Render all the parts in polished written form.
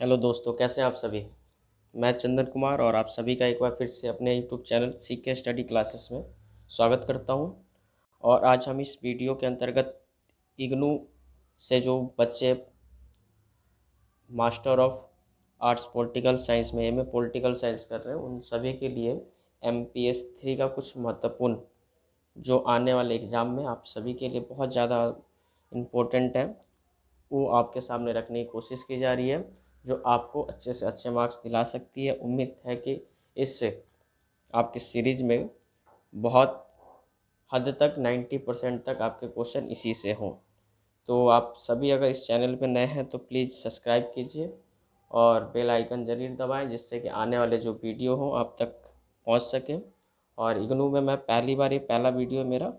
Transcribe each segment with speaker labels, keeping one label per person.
Speaker 1: Hello दोस्तों, कैसे हैं आप सभी। मैं चंदन कुमार और आप सभी का एक बार फिर से अपने YouTube channel CK study classes में स्वागत करता हूं। और आज हम इस वीडियो के अंतर्गत इग्नू से जो बच्चे master of arts political science में एमए पॉलिटिकल साइंस कर रहे हैं उन सभी के लिए एमपीएस 3 का कुछ महत्वपूर्ण जो आने वाले एग्ज़ाम में आप सभी के लिए बहुत ज़्यादा इम्पोर्टेंट है, वो आपके सामने रखने की कोशिश की जा रही है, जो आपको अच्छे से अच्छे मार्क्स दिला सकती है। उम्मीद है कि इससे आपकी सीरीज में बहुत हद तक 90% तक आपके क्वेश्चन इसी से हों। तो आप सभी अगर इस चैनल पर नए हैं तो प्लीज़ सब्सक्राइब कीजिए और बेल आइकन ज़रूर दबाएं, जिससे कि आने वाले जो वीडियो हों आप तक पहुंच सकें। और इग्नू में मैं पहली बार ये पहला वीडियो है मेरा,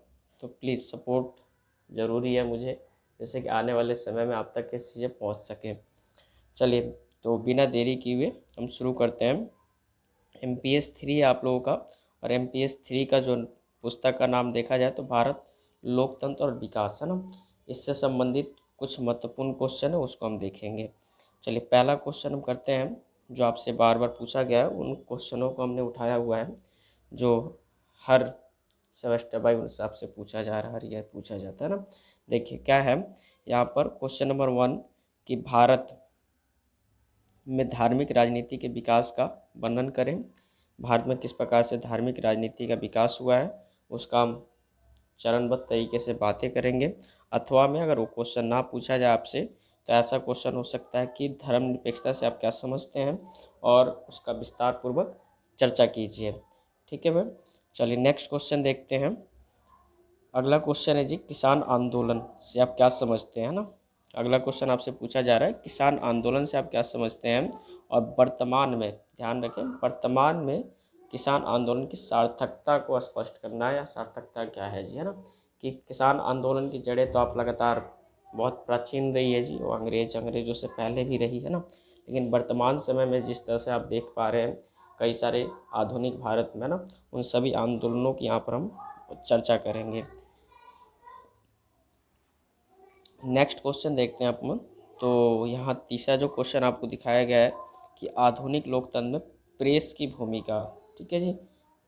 Speaker 1: तो प्लीज़ सपोर्ट ज़रूरी है मुझे, जैसे कि आने वाले समय में आप तक ये चीज़ें पहुँच सकें। चलिए, तो बिना देरी किए हुए हम शुरू करते हैं। एमपीएस 3 आप लोगों का, और एमपीएस 3 का जो पुस्तक का नाम देखा जाए तो भारत लोकतंत्र और विकास है ना, इससे संबंधित कुछ महत्वपूर्ण क्वेश्चन है उसको हम देखेंगे। चलिए, पहला क्वेश्चन हम करते हैं जो आपसे बार बार पूछा गया है, उन क्वेश्चनों को हमने उठाया हुआ है जो हर सेमेस्टर बाई उस हिसाब से पूछा जा रहा है, हर ईयर पूछा जाता है ना। देखिए क्या है यहाँ पर, क्वेश्चन नंबर 1 कि भारत में धार्मिक राजनीति के विकास का वर्णन करें। भारत में किस प्रकार से धार्मिक राजनीति का विकास हुआ है उसका हम चरणबद्ध तरीके से बातें करेंगे। अथवा में अगर वो क्वेश्चन ना पूछा जाए आपसे तो ऐसा क्वेश्चन हो सकता है कि धर्मनिरपेक्षता से आप क्या समझते हैं, और उसका विस्तार पूर्वक चर्चा कीजिए। ठीक है मैम। चलिए नेक्स्ट क्वेश्चन देखते हैं। अगला क्वेश्चन है जी, किसान आंदोलन से आप क्या समझते हैं ना। अगला क्वेश्चन आपसे पूछा जा रहा है, किसान आंदोलन से आप क्या समझते हैं, और वर्तमान में, ध्यान रखें, वर्तमान में किसान आंदोलन की सार्थकता को स्पष्ट करना है, या सार्थकता क्या है जी, है ना। कि किसान आंदोलन की जड़ें तो आप लगातार बहुत प्राचीन रही है जी, वो अंग्रेज़ों से पहले भी रही है ना, लेकिन वर्तमान समय में जिस तरह से आप देख पा रहे हैं कई सारे आधुनिक भारत में ना, उन सभी आंदोलनों की यहाँ पर हम चर्चा करेंगे। नेक्स्ट क्वेश्चन देखते हैं अपन। तो यहाँ तीसरा जो क्वेश्चन आपको दिखाया गया है कि आधुनिक लोकतंत्र में प्रेस की भूमिका। ठीक है जी,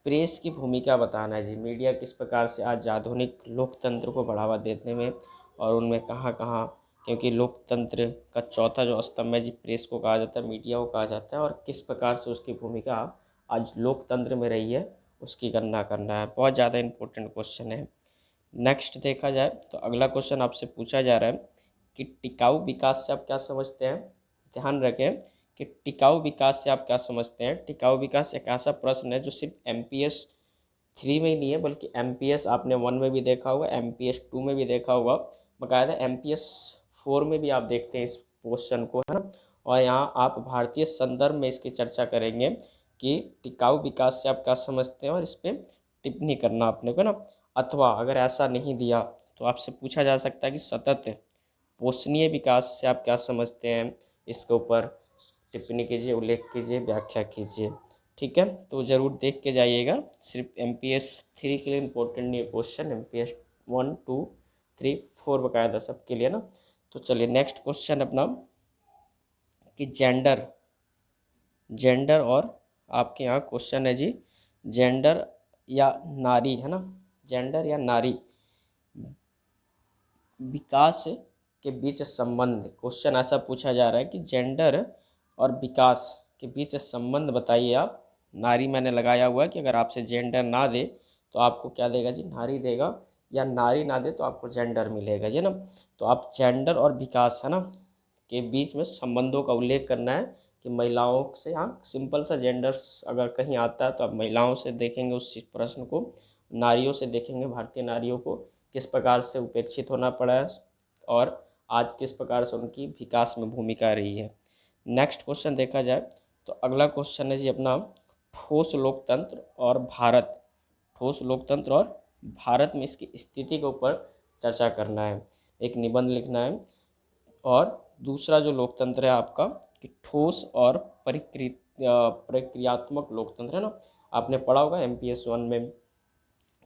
Speaker 1: प्रेस की भूमिका बताना है जी। मीडिया किस प्रकार से आज आधुनिक लोकतंत्र को बढ़ावा देने में, और उनमें कहाँ कहाँ, क्योंकि लोकतंत्र का चौथा जो स्तंभ है जी, प्रेस को कहा जाता है, मीडिया को कहा जाता है, और किस प्रकार से उसकी भूमिका आज लोकतंत्र में रही है उसकी गणना करना है। बहुत ज़्यादा इंपॉर्टेंट क्वेश्चन है। नेक्स्ट देखा जाए तो अगला क्वेश्चन आपसे पूछा जा रहा है कि टिकाऊ विकास से आप क्या समझते हैं। ध्यान रखें कि टिकाऊ विकास से आप क्या समझते हैं। टिकाऊ विकास एक ऐसा प्रश्न है जो सिर्फ एमपीएस 3 में ही नहीं है, बल्कि एमपीएस आपने 1 में भी देखा होगा, एमपीएस 2 में भी देखा होगा, बाकायदा एमपीएस 4 में भी आप देखते हैं इस क्वेश्चन को, है ना। और यहाँ आप भारतीय संदर्भ में इसकी चर्चा करेंगे कि टिकाऊ विकास से आप क्या समझते हैं, और इस पर टिप्पणी करना अपने को ना। अथवा अगर ऐसा नहीं दिया तो आपसे पूछा जा सकता है कि सतत पोषणीय विकास से आप क्या समझते हैं, इसके ऊपर टिप्पणी कीजिए, उल्लेख कीजिए, व्याख्या कीजिए। ठीक है, तो ज़रूर देख के जाइएगा। सिर्फ एमपीएस 3 के लिए इम्पोर्टेंट नहीं है क्वेश्चन, एमपीएस 1 2 3 4 बकायदा सबके लिए ना। तो चलिए नेक्स्ट क्वेश्चन अपना कि जेंडर, जेंडर और आपके यहाँ क्वेश्चन है जी, जेंडर या नारी, है ना, जेंडर या नारी विकास के बीच संबंध। क्वेश्चन ऐसा पूछा जा रहा है कि जेंडर और विकास के बीच संबंध बताइए आप। नारी मैंने लगाया हुआ है कि अगर आपसे जेंडर ना दे तो आपको क्या देगा जी, नारी देगा, या नारी ना दे तो आपको जेंडर मिलेगा जी ना। तो आप जेंडर और विकास, है ना, के बीच में संबंधों का उल्लेख करना है कि महिलाओं से, हाँ सिंपल सा, जेंडर अगर कहीं आता है तो आप महिलाओं से देखेंगे उस प्रश्न को, नारियों से देखेंगे भारतीय नारियों को किस प्रकार से उपेक्षित होना पड़ा है, और आज किस प्रकार से उनकी विकास में भूमिका रही है। नेक्स्ट क्वेश्चन देखा जाए तो अगला क्वेश्चन है जी अपना, ठोस लोकतंत्र और भारत, ठोस लोकतंत्र और भारत में इसकी स्थिति के ऊपर चर्चा करना है, एक निबंध लिखना है। और दूसरा जो लोकतंत्र है आपका कि ठोस और प्रक्रियात्मक लोकतंत्र, है ना। आपने पढ़ा होगा एमपीएस 1 में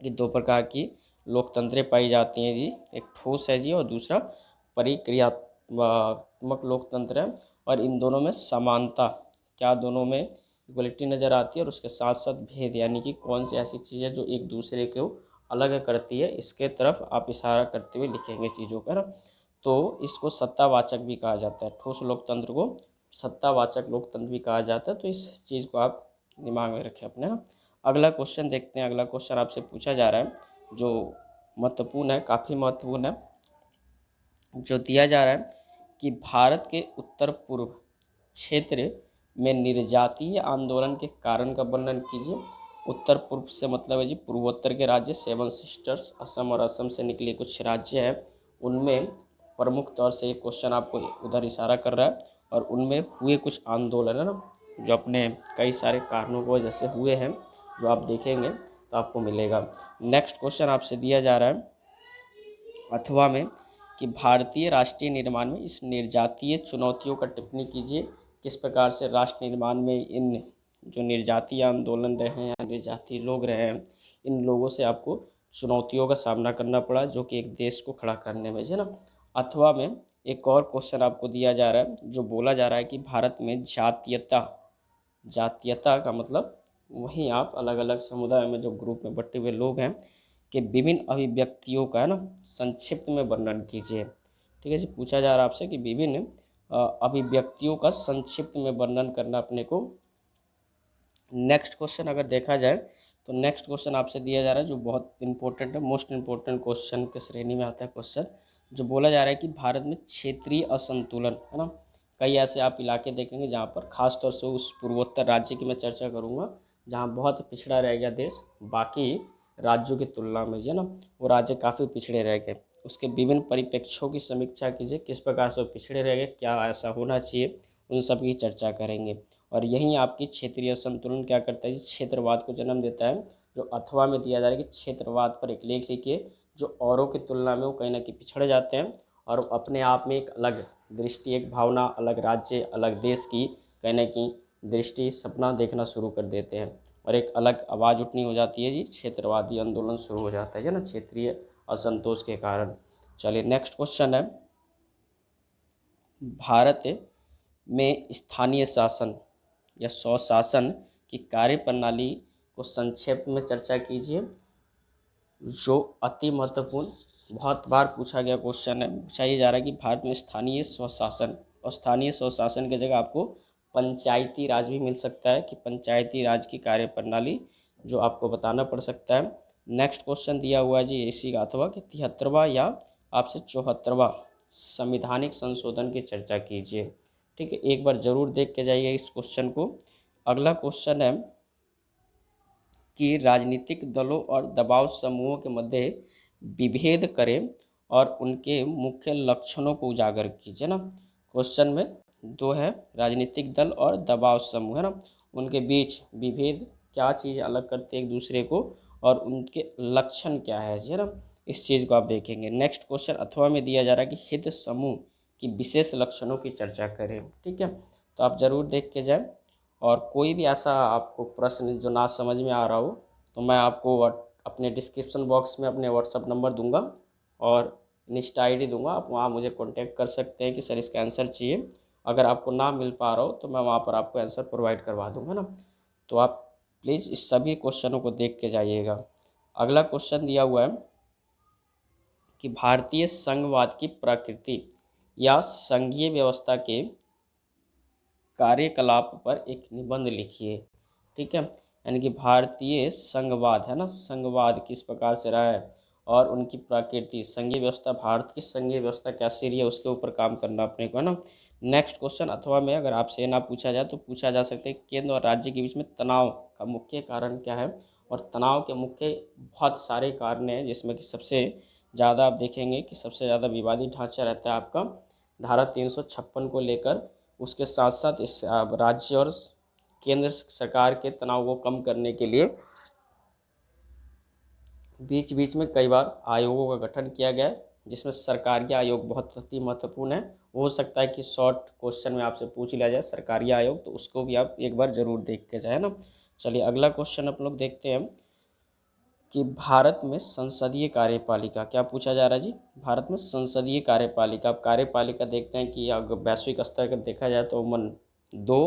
Speaker 1: कि दो प्रकार की लोकतंत्रें पाई जाती हैं जी, एक ठोस है जी और दूसरा सकारात्मक लोकतंत्र है और इन दोनों में समानता, क्या दोनों में इक्वलिटी नज़र आती है और उसके साथ साथ भेद, यानी कि कौन सी ऐसी चीज़ें जो एक दूसरे को अलग करती है, इसके तरफ आप इशारा करते हुए लिखेंगे चीज़ों का ना। तो इसको सत्तावाचक भी कहा जाता है, ठोस लोकतंत्र को सत्तावाचक लोकतंत्र भी कहा जाता है। तो इस चीज़ को आप दिमाग में रखें अपने ना। अगला क्वेश्चन देखते हैं। अगला क्वेश्चन आपसे पूछा जा रहा है जो महत्वपूर्ण है, काफ़ी महत्वपूर्ण है, जो दिया जा रहा है कि भारत के उत्तर पूर्व क्षेत्र में निर्जातीय आंदोलन के कारण का वर्णन कीजिए। उत्तर पूर्व से मतलब है जी पूर्वोत्तर के राज्य, सेवन सिस्टर्स, असम और असम से निकले कुछ राज्य हैं, उनमें प्रमुख तौर से ये क्वेश्चन आपको उधर इशारा कर रहा है और उनमें हुए कुछ आंदोलन है ना, जो अपने कई सारे कारणों की वजह से हुए हैं, जो आप देखेंगे तो आपको मिलेगा। नेक्स्ट क्वेश्चन आपसे दिया जा रहा है अथवा में कि भारतीय राष्ट्रीय निर्माण में इस निर्जातीय चुनौतियों का टिप्पणी कीजिए। किस प्रकार से राष्ट्र निर्माण में इन जो निर्जातीय आंदोलन रहे हैं या निर्जातीय लोग रहे हैं, इन लोगों से आपको चुनौतियों का सामना करना पड़ा, जो कि एक देश को खड़ा करने में है ना। अथवा में एक और क्वेश्चन आपको दिया जा रहा है, जो बोला जा रहा है कि भारत में जातीयता, जातीयता का मतलब वहीं आप अलग अलग समुदाय में जो ग्रुप में बटे हुए लोग हैं के विभिन्न अभिव्यक्तियों का है ना संक्षिप्त में वर्णन कीजिए। ठीक है जी, पूछा जा रहा है आपसे कि विभिन्न अभिव्यक्तियों का संक्षिप्त में वर्णन करना अपने को। नेक्स्ट क्वेश्चन अगर देखा जाए तो नेक्स्ट क्वेश्चन आपसे दिया जा रहा है जो बहुत इंपॉर्टेंट है, मोस्ट इंपॉर्टेंट क्वेश्चन के श्रेणी में आता है क्वेश्चन, जो बोला जा रहा है कि भारत में क्षेत्रीय असंतुलन है ना, कई ऐसे आप इलाके देखेंगे जहाँ पर खास तौर से उस पूर्वोत्तर राज्य की मैं चर्चा करूँगा जहाँ बहुत पिछड़ा रह गया देश बाकी राज्यों की तुलना में, है ना, वो राज्य काफ़ी पिछड़े रह गए। उसके विभिन्न परिप्रेक्ष्यों की समीक्षा कीजिए, किस प्रकार से वो पिछड़े रह गए, क्या ऐसा होना चाहिए, उन सब की चर्चा करेंगे। और यहीं आपकी क्षेत्रीय असंतुलन क्या करता है, क्षेत्रवाद को जन्म देता है, जो अथवा में दिया जा रहा है कि क्षेत्रवाद पर एक लेख लिखिए, जो औरों की तुलना में वो कहीं ना कहीं पिछड़ जाते हैं और अपने आप में एक अलग दृष्टि, एक भावना, अलग राज्य, अलग देश की कहीं ना कहीं दृष्टि, सपना देखना शुरू कर देते हैं और एक अलग आवाज़ उठनी हो जाती है जी, क्षेत्रवादी आंदोलन शुरू हो जाता है ना, क्षेत्रीय असंतोष के कारण। चलिए नेक्स्ट क्वेश्चन है, भारत में स्थानीय शासन या स्वशासन की कार्य प्रणाली को संक्षेप में चर्चा कीजिए। जो अति महत्वपूर्ण बहुत बार पूछा गया क्वेश्चन है, पूछा ये जा रहा है कि भारत में स्थानीय स्वशासन, और स्थानीय स्वशासन की जगह आपको पंचायती राज भी मिल सकता है कि पंचायती राज की कार्य प्रणाली जो आपको बताना पड़ सकता है। नेक्स्ट क्वेश्चन दिया हुआ है जी इसी का अथवा कि 73वां या आपसे 74वां संविधानिक संशोधन की चर्चा कीजिए। ठीक है, एक बार जरूर देख के जाइए इस क्वेश्चन को। अगला क्वेश्चन है कि राजनीतिक दलों और दबाव समूहों के मध्य विभेद करें और उनके मुख्य लक्षणों को उजागर कीजिए ना। क्वेश्चन में दो है, राजनीतिक दल और दबाव समूह है ना, उनके बीच विभेद, क्या चीज़ अलग करते हैं एक दूसरे को और उनके लक्षण क्या है जी, है ना, इस चीज़ को आप देखेंगे। नेक्स्ट क्वेश्चन अथवा में दिया जा रहा है कि हित समूह की विशेष लक्षणों की चर्चा करें। ठीक है, तो आप ज़रूर देख के जाएं और कोई भी ऐसा आपको प्रश्न जो ना समझ में आ रहा हो तो मैं आपको अपने डिस्क्रिप्शन बॉक्स में अपने व्हाट्सअप नंबर दूंगा और इंस्टा आईडी दूंगा, आप वहाँ मुझे कांटेक्ट कर सकते हैं कि सर इसका आंसर चाहिए। अगर आपको ना मिल पा रहा हो तो मैं वहाँ पर आपको आंसर प्रोवाइड करवा दूंगा ना। तो आप प्लीज़ इस सभी क्वेश्चनों को देख के जाइएगा। अगला क्वेश्चन दिया हुआ है कि भारतीय संघवाद की प्रकृति या संघीय व्यवस्था के कार्यकलाप पर एक निबंध लिखिए। ठीक है, यानी कि भारतीय संघवाद है ना, संघवाद किस प्रकार से रहा है और उनकी प्रकृति, संघीय व्यवस्था, भारत की संघीय व्यवस्था कैसी रही है, उसके ऊपर काम करना अपने को है ना। नेक्स्ट क्वेश्चन अथवा में अगर आपसे ना पूछा जाए तो पूछा जा सकता है केंद्र और राज्य के बीच में तनाव का मुख्य कारण क्या है, और तनाव के मुख्य बहुत सारे कारण हैं, जिसमें कि सबसे ज़्यादा आप देखेंगे कि सबसे ज़्यादा विवादित ढांचा रहता है आपका धारा 356 को लेकर। उसके साथ साथ इस राज्य और केंद्र सरकार के तनाव को कम करने के लिए बीच बीच में कई बार आयोगों का गठन किया गया है, जिसमें सरकारी आयोग बहुत अति महत्वपूर्ण है। हो सकता है कि शॉर्ट क्वेश्चन में आपसे पूछ लिया जाए सरकारी आयोग, तो उसको भी आप एक बार जरूर देख के जाए ना। चलिए अगला क्वेश्चन आप लोग देखते हैं कि भारत में संसदीय कार्यपालिका, क्या पूछा जा रहा है जी, भारत में संसदीय कार्यपालिका। अब कार्यपालिका देखते हैं कि अगर वैश्विक स्तर पर देखा जाए तो उमन 2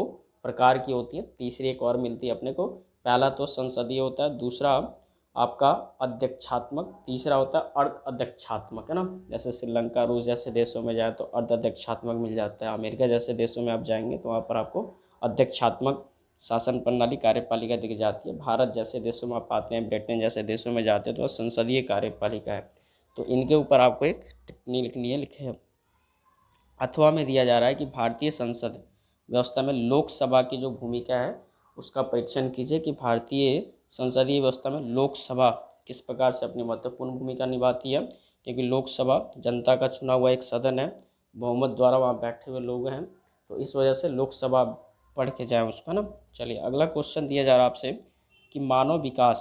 Speaker 1: प्रकार की होती है, तीसरी एक और मिलती है अपने को। पहला तो संसदीय होता है, दूसरा आपका अध्यक्षात्मक, तीसरा होता है अर्ध अध्यक्षात्मक, है ना। जैसे श्रीलंका, रूस जैसे देशों में जाए तो अर्ध अध्यक्षात्मक मिल जाता है। अमेरिका जैसे देशों में आप जाएंगे तो वहाँ पर आपको अध्यक्षात्मक शासन प्रणाली कार्यपालिका दिख जाती है। भारत जैसे देशों में आप आते हैं, ब्रिटेन जैसे देशों में जाते हैं तो संसदीय कार्यपालिका है। तो इनके ऊपर आपको एक टिप्पणी लिखनी है, लिखे। अथवा में दिया जा रहा है कि भारतीय संसद व्यवस्था में लोकसभा की जो भूमिका है उसका परीक्षण कीजिए कि भारतीय संसदीय व्यवस्था में लोकसभा किस प्रकार से अपनी महत्वपूर्ण भूमिका निभाती है। क्योंकि लोकसभा जनता का चुना हुआ एक सदन है, बहुमत द्वारा वहाँ बैठे हुए लोग हैं, तो इस वजह से लोकसभा पढ़ के जाए उसका ना। चलिए अगला क्वेश्चन दिया जा रहा है आपसे कि मानव विकास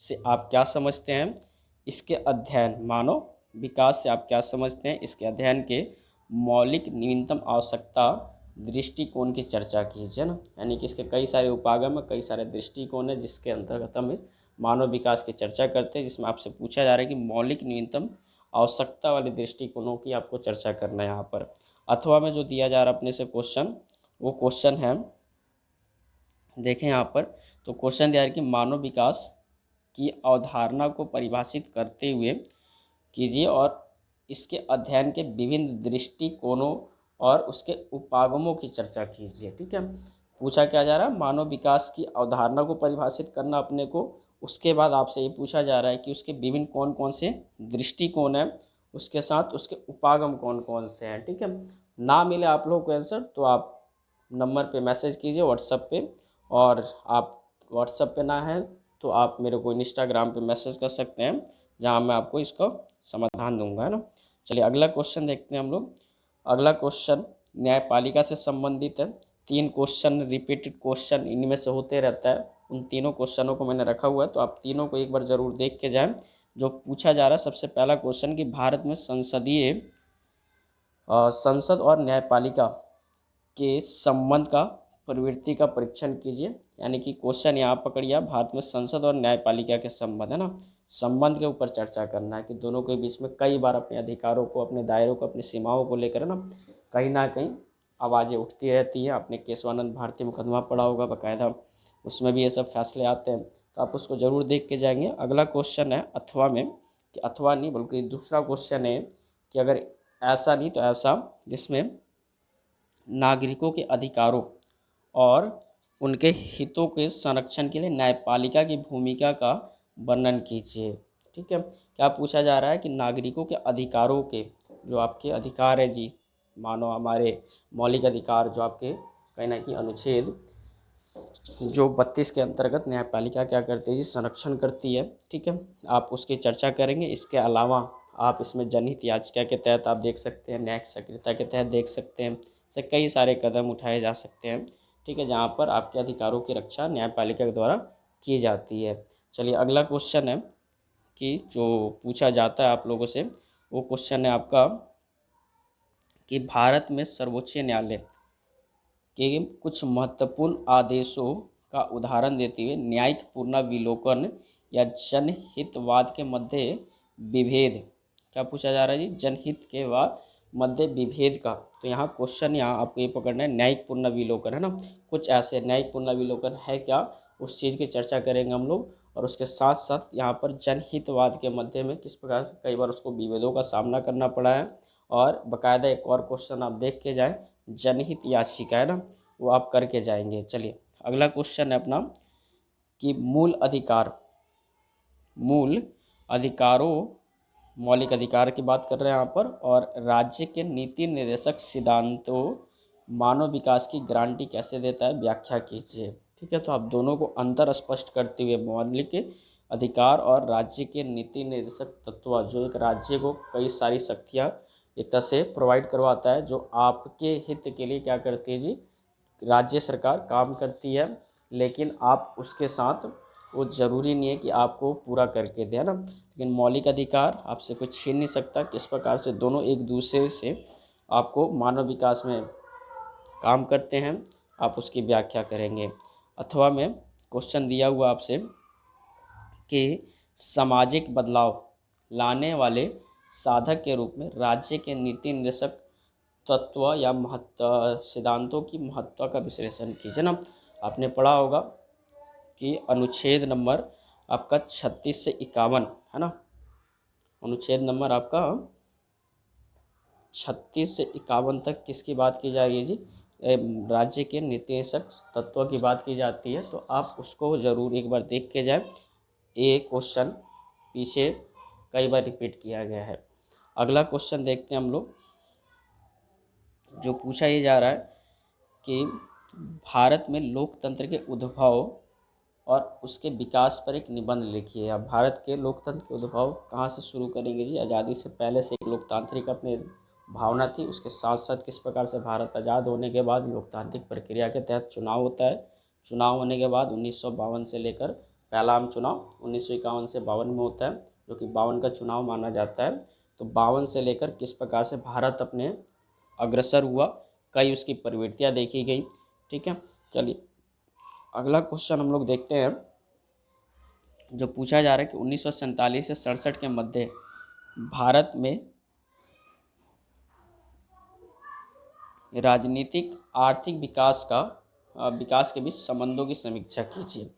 Speaker 1: से आप क्या समझते हैं, इसके अध्ययन, मानव विकास से आप क्या समझते हैं, इसके अध्ययन के मौलिक न्यूनतम आवश्यकता दृष्टिकोण की चर्चा कीजिए ना। यानी कि इसके कई सारे उपागम है, कई सारे दृष्टिकोण है जिसके अंतर्गत हम मानव विकास की चर्चा करते हैं, जिसमें आपसे पूछा जा रहा है कि मौलिक न्यूनतम आवश्यकता वाले दृष्टिकोणों की आपको चर्चा करना है यहाँ पर। अथवा में जो दिया जा रहा है अपने से क्वेश्चन, वो क्वेश्चन है, देखें यहाँ पर, तो क्वेश्चन दिया है कि मानव विकास की अवधारणा को परिभाषित करते हुए कीजिए और इसके अध्ययन के विभिन्न दृष्टिकोणों और उसके उपागमों की चर्चा कीजिए। ठीक है, पूछा क्या जा रहा है, मानव विकास की अवधारणा को परिभाषित करना अपने को, उसके बाद आपसे ये पूछा जा रहा है कि उसके विभिन्न कौन कौन से दृष्टिकोण हैं, उसके साथ उसके उपागम कौन कौन से हैं। ठीक है, ना मिले आप लोगों को आंसर तो आप नंबर पे मैसेज कीजिए व्हाट्सएप पे, और आप व्हाट्सएप पे ना है तो आप मेरे को इंस्टाग्राम पे मैसेज कर सकते हैं, जहाँ मैं आपको इसका समाधान दूंगा, है ना। चलिए अगला क्वेश्चन देखते हैं हम लोग। अगला क्वेश्चन न्यायपालिका से संबंधित है। 3 क्वेश्चन रिपीटेड क्वेश्चन इनमें से होते रहता है, उन तीनों क्वेश्चनों को मैंने रखा हुआ है, तो आप तीनों को एक बार ज़रूर देख के जाएं। जो पूछा जा रहा है सबसे पहला क्वेश्चन कि भारत में संसद और न्यायपालिका के संबंध का प्रवृत्ति का परीक्षण कीजिए। यानी कि क्वेश्चन यहाँ पकड़िए, भारत में संसद और न्यायपालिका के संबंध, है ना, संबंध के ऊपर चर्चा करना है कि दोनों के बीच में कई बार अपने अधिकारों को, अपने दायरों को, अपनी सीमाओं को लेकर ना कहीं आवाज़ें उठती रहती हैं। आपने केशवानंद भारती मुकदमा पढ़ा होगा बाकायदा, उसमें भी ये सब फैसले आते हैं, तो आप उसको ज़रूर देख के जाएंगे। अगला क्वेश्चन है अथवा में, कि अथवा नहीं बल्कि दूसरा क्वेश्चन है कि अगर ऐसा नहीं तो ऐसा, जिसमें नागरिकों के अधिकारों और उनके हितों के संरक्षण के लिए न्यायपालिका की भूमिका का वर्णन कीजिए। ठीक है, क्या पूछा जा रहा है कि नागरिकों के अधिकारों के, जो आपके अधिकार है जी, मानो हमारे मौलिक अधिकार, जो आपके कहीं ना कहीं अनुच्छेद जो 32 के अंतर्गत न्यायपालिका क्या करती है जी, संरक्षण करती है। ठीक है, आप उसकी चर्चा करेंगे। इसके अलावा आप इसमें जनहित याचिका के तहत आप देख सकते हैं, न्यायिक सक्रियता के तहत देख सकते हैं, से कई सारे कदम उठाए जा सकते हैं। ठीक है, जहाँ पर आपके अधिकारों की रक्षा न्यायपालिका के द्वारा की जाती है। चलिए अगला क्वेश्चन है कि जो पूछा जाता है आप लोगों से, वो क्वेश्चन है आपका कि भारत में सर्वोच्च न्यायालय के कुछ महत्वपूर्ण आदेशों का उदाहरण देते हुए न्यायिक पुनर्विलोकन या जनहितवाद के मध्य विभेद, क्या पूछा जा रहा है जी, जनहित के मध्य विभेद का। तो यहाँ क्वेश्चन, यहाँ आपको ये पकड़ना है, न्यायिक पुनर्विलोकन, है ना, कुछ ऐसे न्यायिक पुनर्विलोकन है क्या, उस चीज़ की चर्चा करेंगे हम लोग। और उसके साथ साथ यहाँ पर जनहितवाद के मध्य में किस प्रकार से कई बार उसको विभेदों का सामना करना पड़ा है। और बाकायदा एक और क्वेश्चन आप देख के जाएं, जनहित याचिका, है ना, वो आप करके जाएंगे। चलिए अगला क्वेश्चन है अपना कि मूल अधिकारों, मौलिक अधिकार की बात कर रहे हैं यहाँ पर, और राज्य के नीति निर्देशक सिद्धांतों मानव विकास की गारंटी कैसे देता है, व्याख्या कीजिए। ठीक है, तो आप दोनों को अंतर स्पष्ट करते हुए मौलिक अधिकार और राज्य के नीति निर्देशक तत्व, जो एक राज्य को कई सारी शक्तियाँ एक तरह से प्रोवाइड करवाता है, जो आपके हित के लिए क्या करती है जी, राज्य सरकार काम करती है, लेकिन आप उसके साथ, वो ज़रूरी नहीं है कि आपको पूरा करके दे, ना, लेकिन मौलिक अधिकार आपसे कोई छीन नहीं सकता। किस प्रकार से दोनों एक दूसरे से आपको मानव विकास में काम करते हैं, आप उसकी व्याख्या करेंगे। अथवा में क्वेश्चन दिया हुआ आपसे कि सामाजिक बदलाव लाने वाले साधक के रूप में राज्य के नीति निर्देशक तत्व या महत्व सिद्धांतों की महत्व का विश्लेषण कीजिए ना। आपने पढ़ा होगा कि अनुच्छेद नंबर आपका 36 से 51 है ना, अनुच्छेद नंबर आपका 36 से 51 तक किसकी बात की जाएगी जी? राज्य के निर्देशक तत्वों की बात की जाती है। तो आप उसको ज़रूर एक बार देख के जाए, ये क्वेश्चन पीछे कई बार रिपीट किया गया है। अगला क्वेश्चन देखते हैं हम लोग, जो पूछा ये जा रहा है कि भारत में लोकतंत्र के उद्भव और उसके विकास पर एक निबंध लिखिए। अब भारत के लोकतंत्र के उद्भव कहाँ से शुरू करेंगे जी? आज़ादी से पहले से एक लोकतांत्रिक अपने भावना थी, उसके साथ साथ किस प्रकार से भारत आज़ाद होने के बाद लोकतांत्रिक प्रक्रिया के तहत चुनाव होता है। चुनाव होने के बाद 1952 से लेकर पहला आम चुनाव 1951 से 52 में होता है, जो कि 52 का चुनाव माना जाता है। तो 52 से लेकर किस प्रकार से भारत अपने अग्रसर हुआ, कई उसकी प्रवृत्तियाँ देखी गई। ठीक है, चलिए अगला क्वेश्चन हम लोग देखते हैं, जो पूछा जा रहा है कि 1947 से 67 के मध्य भारत में राजनीतिक आर्थिक विकास के बीच संबंधों की समीक्षा कीजिए।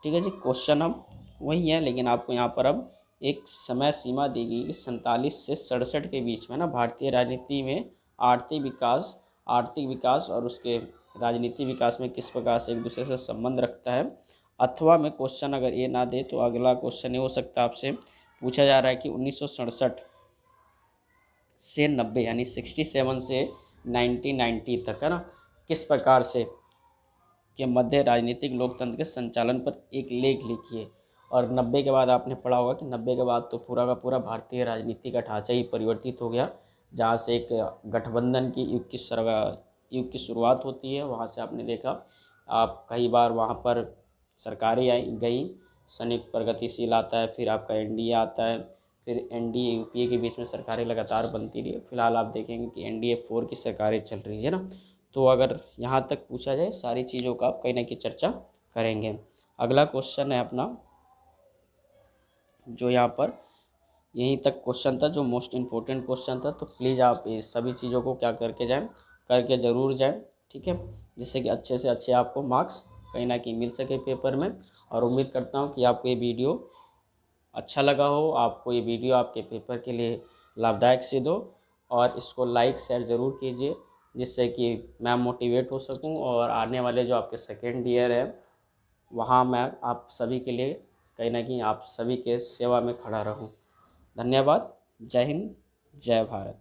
Speaker 1: ठीक है जी, क्वेश्चन अब वही है, लेकिन आपको यहाँ पर अब एक समय सीमा दी गई कि 47 से 67 के बीच में ना भारतीय राजनीति में आर्थिक विकास और उसके राजनीतिक विकास में किस प्रकार से एक दूसरे से संबंध रखता है। अथवा में क्वेश्चन अगर ये ना दे तो अगला क्वेश्चन ये हो सकता है, आपसे पूछा जा रहा है कि 1967 से 90 यानी 67 से 1990 तक है ना, किस प्रकार से के मध्य राजनीतिक लोकतंत्र के संचालन पर एक लेख लिखिए। और 90 के बाद आपने पढ़ा होगा कि 90 के बाद तो पूरा का पूरा भारतीय राजनीति का ढांचा ही परिवर्तित हो गया, जहाँ से एक गठबंधन की युग की शुरुआत होती है। वहाँ से आपने देखा आप कई बार वहाँ पर सरकारें आई गई, संयुक्त प्रगतिशील आता है, फिर आपका एनडीए आता है, फिर एनडीए यूपीए के बीच में सरकारें लगातार बनती रही। फिलहाल आप देखेंगे कि एनडीए 4 की सरकारें चल रही है ना। तो अगर यहाँ तक पूछा जाए सारी चीज़ों का आप कहीं ना कहीं चर्चा करेंगे। अगला क्वेश्चन है अपना, जो यहाँ पर यहीं तक क्वेश्चन था, जो मोस्ट इम्पोर्टेंट क्वेश्चन था। तो प्लीज़ आप ये सभी चीज़ों को क्या करके ज़रूर जाएं। ठीक है, जिससे कि अच्छे से अच्छे आपको मार्क्स कहीं ना कहीं मिल सके पेपर में। और उम्मीद करता हूँ कि आपको ये वीडियो अच्छा लगा हो, आपको ये वीडियो आपके पेपर के लिए लाभदायक सिद्ध हो। और इसको लाइक शेयर ज़रूर कीजिए, जिससे कि मैं मोटिवेट हो सकूं और आने वाले जो आपके सेकेंड ईयर है वहाँ मैं आप सभी के लिए कहीं ना कहीं आप सभी के सेवा में खड़ा रहूं। धन्यवाद। जय हिंद, जय भारत।